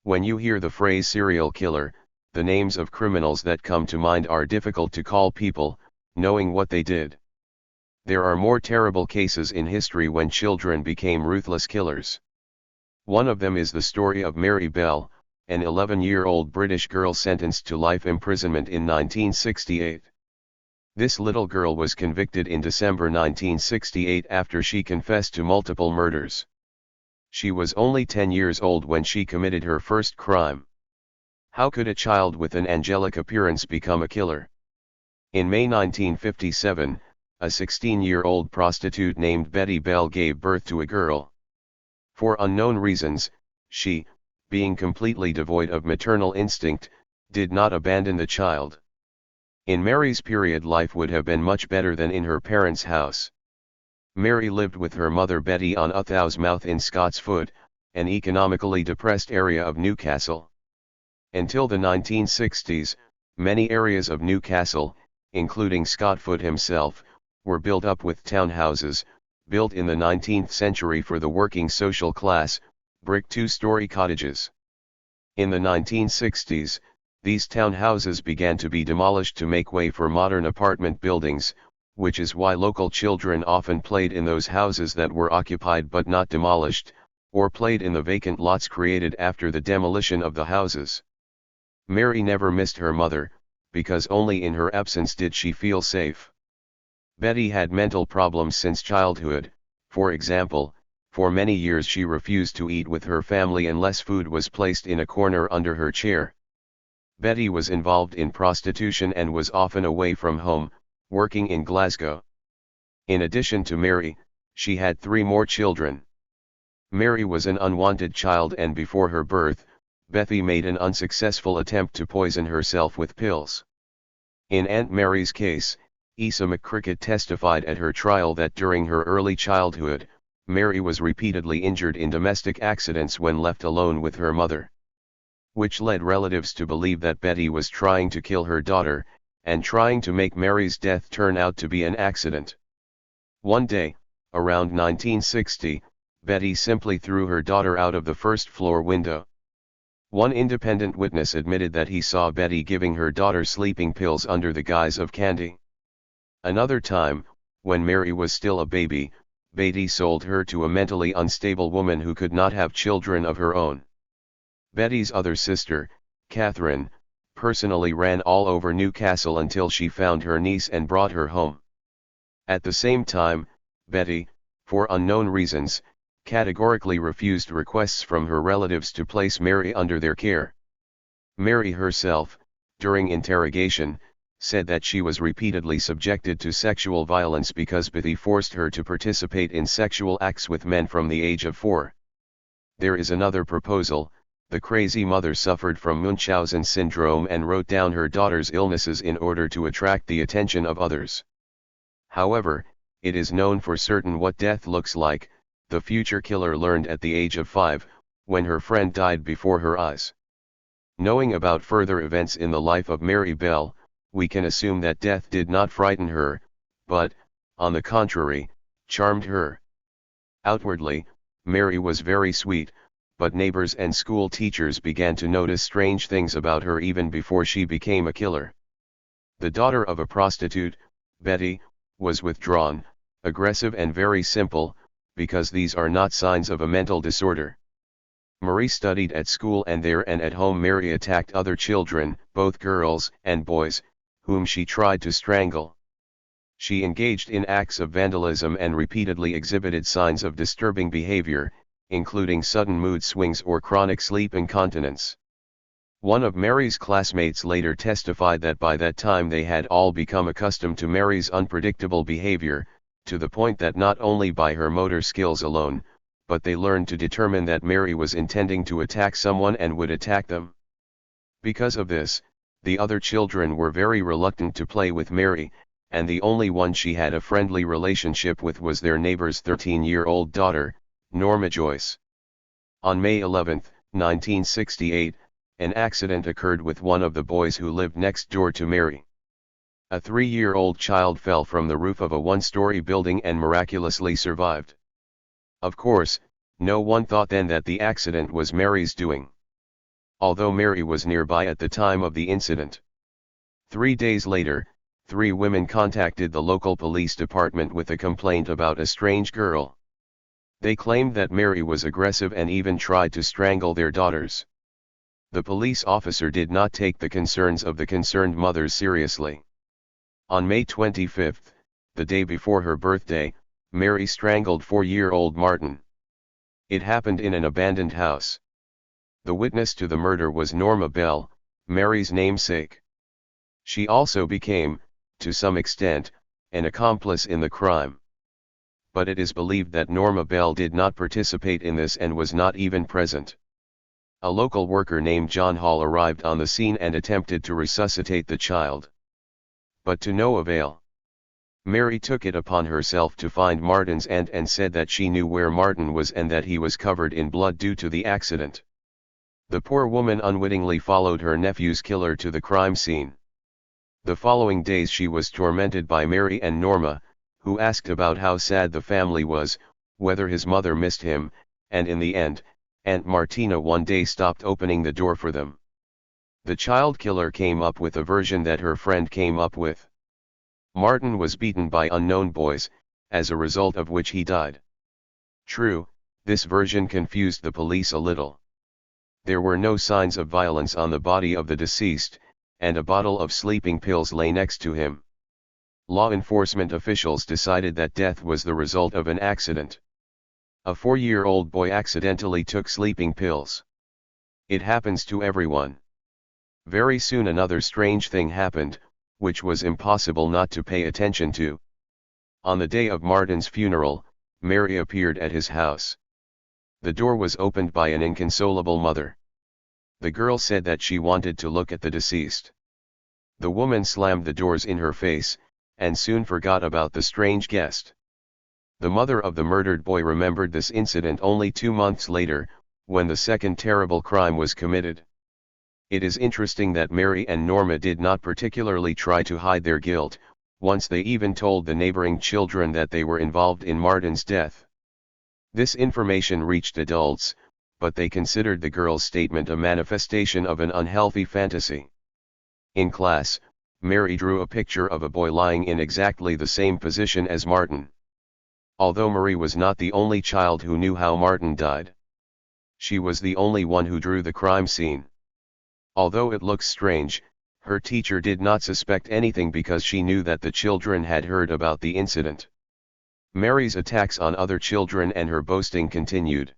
When you hear the phrase serial killer, the names of criminals that come to mind are difficult to call people, knowing what they did. There are more terrible cases in history when children became ruthless killers. One of them is the story of Mary Bell, an 11-year-old British girl sentenced to life imprisonment in 1968. This little girl was convicted in December 1968 after she confessed to multiple murders. She was only 10 years old when she committed her first crime. How could a child with an angelic appearance become a killer? In May 1957, a 16-year-old prostitute named Betty Bell gave birth to a girl. For unknown reasons, she, being completely devoid of maternal instinct, did not abandon the child. In Mary's period, life would have been much better than in her parents' house. Mary lived with her mother Betty on Uthau's Mouth in Scotsfoot, an economically depressed area of Newcastle. Until the 1960s, many areas of Newcastle, including Scotsfoot himself, were built up with townhouses, built in the 19th century for the working social class, brick two-story cottages. In the 1960s, these townhouses began to be demolished to make way for modern apartment buildings, which is why local children often played in those houses that were occupied but not demolished, or played in the vacant lots created after the demolition of the houses. Mary never missed her mother, because only in her absence did she feel safe. Betty had mental problems since childhood. For example, for many years she refused to eat with her family unless food was placed in a corner under her chair. Betty was involved in prostitution and was often away from home, working in Glasgow. In addition to Mary, she had 3 more children. Mary was an unwanted child, and before her birth, Betty made an unsuccessful attempt to poison herself with pills. In Aunt Mary's case, Isa McCricket testified at her trial that during her early childhood, Mary was repeatedly injured in domestic accidents when left alone with her mother, which led relatives to believe that Betty was trying to kill her daughter, and trying to make Mary's death turn out to be an accident. One day, around 1960, Betty simply threw her daughter out of the first-floor window. One independent witness admitted that he saw Betty giving her daughter sleeping pills under the guise of candy. Another time, when Mary was still a baby, Betty sold her to a mentally unstable woman who could not have children of her own. Betty's other sister, Catherine, personally ran all over Newcastle until she found her niece and brought her home. At the same time, Betty, for unknown reasons, categorically refused requests from her relatives to place Mary under their care. Mary herself, during interrogation, said that she was repeatedly subjected to sexual violence because Betty forced her to participate in sexual acts with men from the age of 4. There is another proposal. The crazy mother suffered from Munchausen syndrome and wrote down her daughter's illnesses in order to attract the attention of others. However, it is known for certain what death looks like. The future killer learned at the age of 5, when her friend died before her eyes. Knowing about further events in the life of Mary Bell, we can assume that death did not frighten her, but, on the contrary, charmed her. Outwardly, Mary was very sweet, but neighbors and school teachers began to notice strange things about her even before she became a killer. The daughter of a prostitute, Betty, was withdrawn, aggressive and very simple, because these are not signs of a mental disorder. Marie studied at school, and there and at home Mary attacked other children, both girls and boys, whom she tried to strangle. She engaged in acts of vandalism and repeatedly exhibited signs of disturbing behavior, including sudden mood swings or chronic sleep incontinence. One of Mary's classmates later testified that by that time they had all become accustomed to Mary's unpredictable behavior, to the point that not only by her motor skills alone, but they learned to determine that Mary was intending to attack someone and would attack them. Because of this, the other children were very reluctant to play with Mary, and the only one she had a friendly relationship with was their neighbor's 13-year-old daughter, Norma Joyce. On May 11, 1968, an accident occurred with one of the boys who lived next door to Mary. A 3-year-old child fell from the roof of a 1-story building and miraculously survived. Of course, no one thought then that the accident was Mary's doing. although Mary was nearby at the time of the incident. 3 days later, 3 women contacted the local police department with a complaint about a strange girl. They claimed that Mary was aggressive and even tried to strangle their daughters. The police officer did not take the concerns of the concerned mothers seriously. On May 25, the day before her birthday, Mary strangled 4-year-old Martin. It happened in an abandoned house. The witness to the murder was Norma Bell, Mary's namesake. She also became, to some extent, an accomplice in the crime. But it is believed that Norma Bell did not participate in this and was not even present. A local worker named John Hall arrived on the scene and attempted to resuscitate the child. But to no avail. Mary took it upon herself to find Martin's aunt and said that she knew where Martin was and that he was covered in blood due to the accident. The poor woman unwittingly followed her nephew's killer to the crime scene. The following days she was tormented by Mary and Norma, who asked about how sad the family was, whether his mother missed him, and in the end, Aunt Martina one day stopped opening the door for them. The child killer came up with a version that her friend came up with. Martin was beaten by unknown boys, as a result of which he died. True, this version confused the police a little. There were no signs of violence on the body of the deceased, and a bottle of sleeping pills lay next to him. Law enforcement officials decided that death was the result of an accident. A 4-year-old boy accidentally took sleeping pills. It happens to everyone. Very soon another strange thing happened, which was impossible not to pay attention to. On the day of Martin's funeral, Mary appeared at his house. The door was opened by an inconsolable mother. The girl said that she wanted to look at the deceased. The woman slammed the doors in her face, and soon forgot about the strange guest. The mother of the murdered boy remembered this incident only 2 months later, when the second terrible crime was committed. It is interesting that Mary and Norma did not particularly try to hide their guilt, once they even told the neighboring children that they were involved in Martin's death. This information reached adults, but they considered the girl's statement a manifestation of an unhealthy fantasy. In class, Mary drew a picture of a boy lying in exactly the same position as Martin. Although Marie was not the only child who knew how Martin died. She was the only one who drew the crime scene. Although it looks strange, her teacher did not suspect anything because she knew that the children had heard about the incident. Mary's attacks on other children and her boasting continued.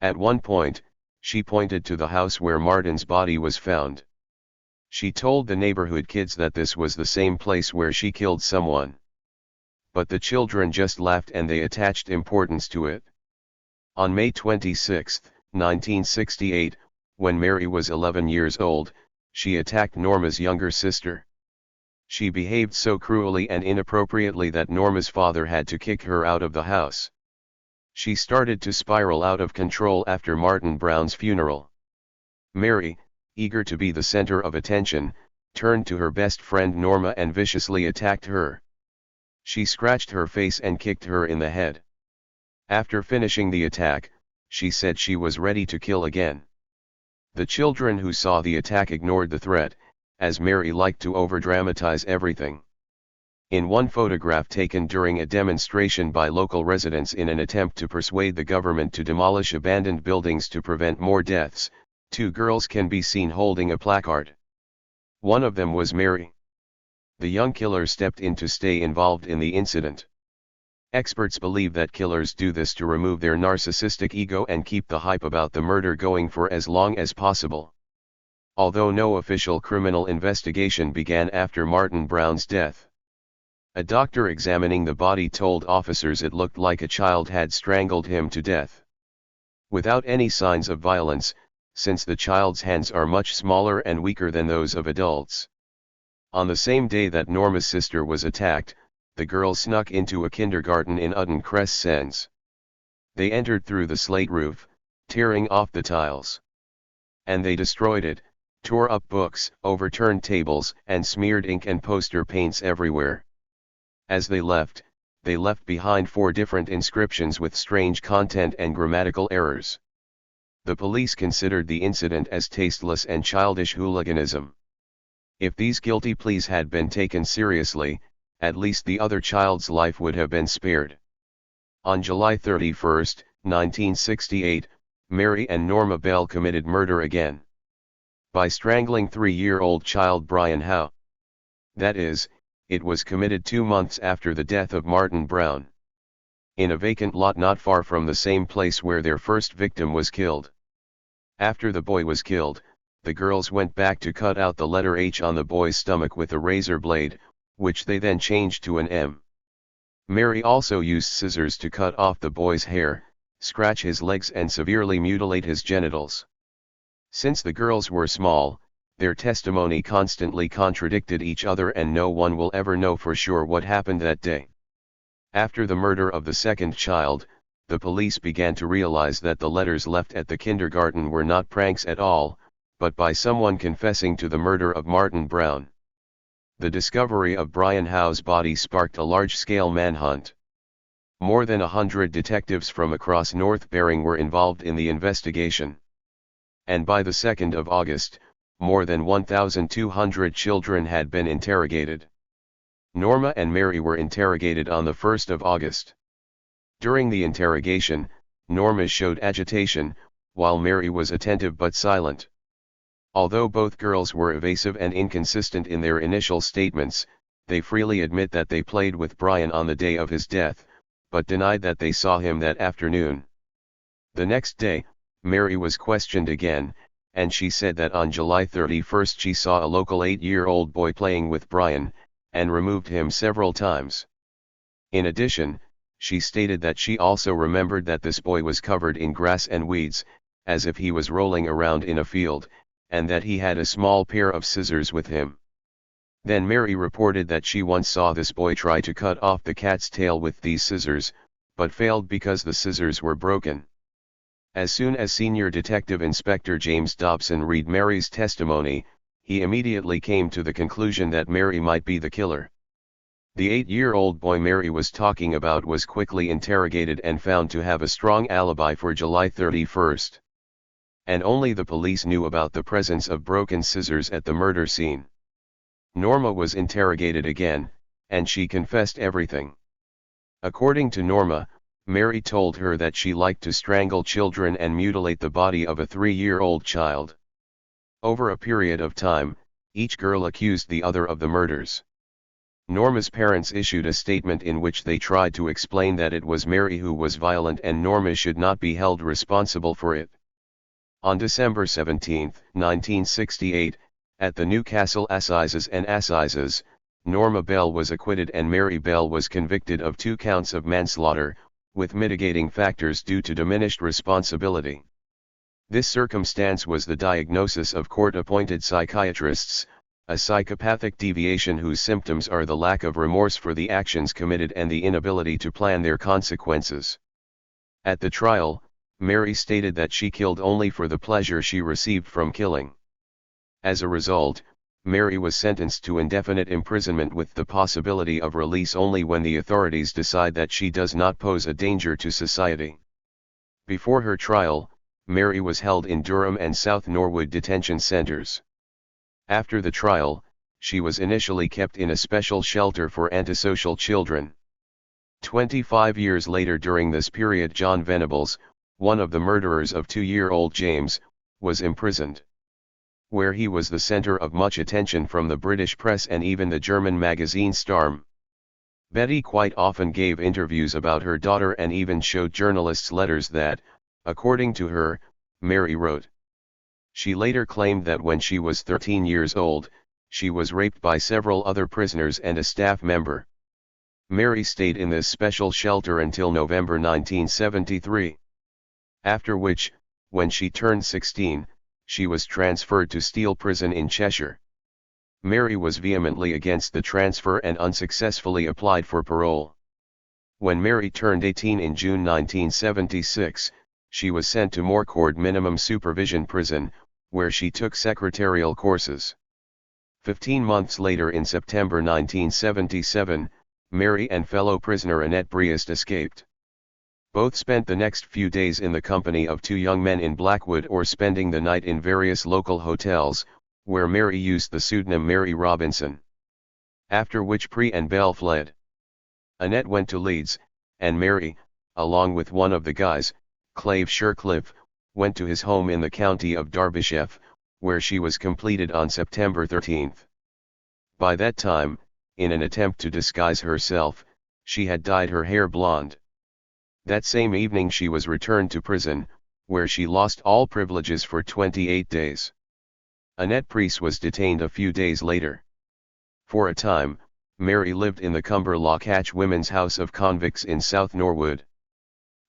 At one point, she pointed to the house where Martin's body was found. She told the neighborhood kids that this was the same place where she killed someone. But the children just laughed and they attached importance to it. On May 26, 1968, when Mary was 11 years old, she attacked Norma's younger sister. She behaved so cruelly and inappropriately that Norma's father had to kick her out of the house. She started to spiral out of control after Martin Brown's funeral. Mary, eager to be the center of attention, turned to her best friend Norma and viciously attacked her. She scratched her face and kicked her in the head. After finishing the attack, she said she was ready to kill again. The children who saw the attack ignored the threat, as Mary liked to overdramatize everything. In one photograph taken during a demonstration by local residents in an attempt to persuade the government to demolish abandoned buildings to prevent more deaths, 2 girls can be seen holding a placard. One of them was Mary. The young killer stepped in to stay involved in the incident. Experts believe that killers do this to remove their narcissistic ego and keep the hype about the murder going for as long as possible. Although no official criminal investigation began after Martin Brown's death. A doctor examining the body told officers it looked like a child had strangled him to death. Without any signs of violence, since the child's hands are much smaller and weaker than those of adults. On the same day that Norma's sister was attacked, the girls snuck into a kindergarten in Udden-Crescens. They entered through the slate roof, tearing off the tiles. And they destroyed it, tore up books, overturned tables, and smeared ink and poster paints everywhere. As they left behind 4 different inscriptions with strange content and grammatical errors. The police considered the incident as tasteless and childish hooliganism. If these guilty pleas had been taken seriously, at least the other child's life would have been spared. On July 31, 1968, Mary and Norma Bell committed murder again. By strangling 3-year-old child Brian Howe. That is, it was committed 2 months after the death of Martin Brown. In a vacant lot not far from the same place where their first victim was killed. After the boy was killed, the girls went back to cut out the letter H on the boy's stomach with a razor blade, which they then changed to an M. Mary also used scissors to cut off the boy's hair, scratch his legs and severely mutilate his genitals. Since the girls were small, their testimony constantly contradicted each other and no one will ever know for sure what happened that day. After the murder of the second child, the police began to realize that the letters left at the kindergarten were not pranks at all, but by someone confessing to the murder of Martin Brown. The discovery of Brian Howe's body sparked a large-scale manhunt. More than 100 detectives from across North Bering were involved in the investigation. And by the 2nd of August, more than 1,200 children had been interrogated. Norma and Mary were interrogated on the 1st of August. During the interrogation, Norma showed agitation, while Mary was attentive but silent. Although both girls were evasive and inconsistent in their initial statements, they freely admit that they played with Brian on the day of his death, but denied that they saw him that afternoon. The next day, Mary was questioned again, and she said that on July 31 she saw a local 8-year-old boy playing with Brian, and removed him several times. In addition, she stated that she also remembered that this boy was covered in grass and weeds, as if he was rolling around in a field, and that he had a small pair of scissors with him. Then Mary reported that she once saw this boy try to cut off the cat's tail with these scissors, but failed because the scissors were broken. As soon as Senior Detective Inspector James Dobson read Mary's testimony, he immediately came to the conclusion that Mary might be the killer. The 8-year-old boy Mary was talking about was quickly interrogated and found to have a strong alibi for July 31. And only the police knew about the presence of broken scissors at the murder scene. Norma was interrogated again, and she confessed everything. According to Norma, Mary told her that she liked to strangle children and mutilate the body of a 3-year-old child. Over a period of time, each girl accused the other of the murders. Norma's parents issued a statement in which they tried to explain that it was Mary who was violent and Norma should not be held responsible for it. On December 17, 1968, at the Newcastle Assizes and Assizes, Norma Bell was acquitted and Mary Bell was convicted of 2 counts of manslaughter, with mitigating factors due to diminished responsibility. This circumstance was the diagnosis of court-appointed psychiatrists, a psychopathic deviation whose symptoms are the lack of remorse for the actions committed and the inability to plan their consequences. At the trial, Mary stated that she killed only for the pleasure she received from killing. As a result, Mary was sentenced to indefinite imprisonment with the possibility of release only when the authorities decide that she does not pose a danger to society. Before her trial, Mary was held in Durham and South Norwood detention centers. After the trial, she was initially kept in a special shelter for antisocial children. 25 years later, during this period, John Venables, one of the murderers of 2-year-old James, was imprisoned, where he was the center of much attention from the British press and even the German magazine Starm. Betty quite often gave interviews about her daughter and even showed journalists letters that, according to her, Mary wrote. She later claimed that when she was 13 years old, she was raped by several other prisoners and a staff member. Mary stayed in this special shelter until November 1973. After which, when she turned 16, she was transferred to Steel Prison in Cheshire. Mary was vehemently against the transfer and unsuccessfully applied for parole. When Mary turned 18 in June 1976, she was sent to Morcord Minimum Supervision Prison, where she took secretarial courses. 15 months later, in September 1977, Mary and fellow prisoner Annette Briest escaped. Both spent the next few days in the company of two young men in Blackwood or spending the night in various local hotels, where Mary used the pseudonym Mary Robinson. After which Pre and Bell fled. Annette went to Leeds, and Mary, along with one of the guys, Clave Shercliffe, went to his home in the county of Derbyshire, where she was completed on September 13. By that time, in an attempt to disguise herself, she had dyed her hair blonde. That same evening she was returned to prison, where she lost all privileges for 28 days. Annette Preece was detained a few days later. For a time, Mary lived in the Cumberlock Hatch Women's House of Convicts in South Norwood.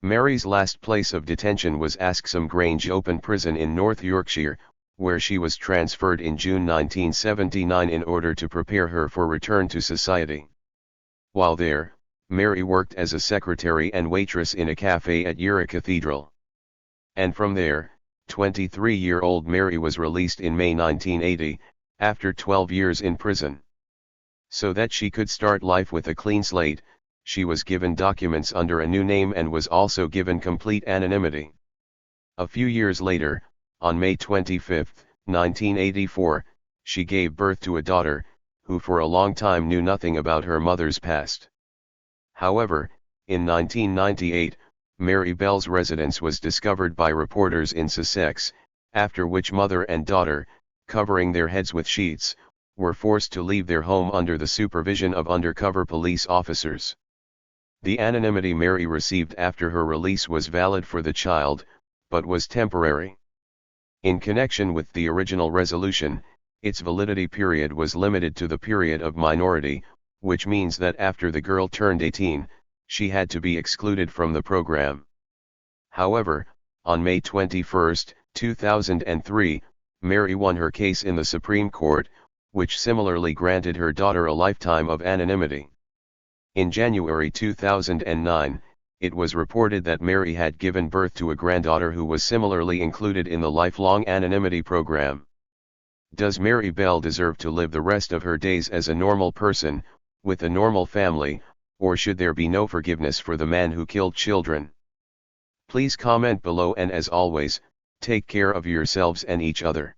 Mary's last place of detention was Askham Grange Open Prison in North Yorkshire, where she was transferred in June 1979 in order to prepare her for return to society. While there, Mary worked as a secretary and waitress in a cafe at Ura Cathedral. And from there, 23-year-old Mary was released in May 1980, after 12 years in prison. So that she could start life with a clean slate, she was given documents under a new name and was also given complete anonymity. A few years later, on May 25, 1984, she gave birth to a daughter, who for a long time knew nothing about her mother's past. However, in 1998, Mary Bell's residence was discovered by reporters in Sussex, after which mother and daughter, covering their heads with sheets, were forced to leave their home under the supervision of undercover police officers. The anonymity Mary received after her release was valid for the child, but was temporary. In connection with the original resolution, its validity period was limited to the period of minority, which means that after the girl turned 18, she had to be excluded from the program. However, on May 21, 2003, Mary won her case in the Supreme Court, which similarly granted her daughter a lifetime of anonymity. In January 2009, it was reported that Mary had given birth to a granddaughter who was similarly included in the lifelong anonymity program. Does Mary Bell deserve to live the rest of her days as a normal person, with a normal family, or should there be no forgiveness for the man who killed children? Please comment below, and as always, take care of yourselves and each other.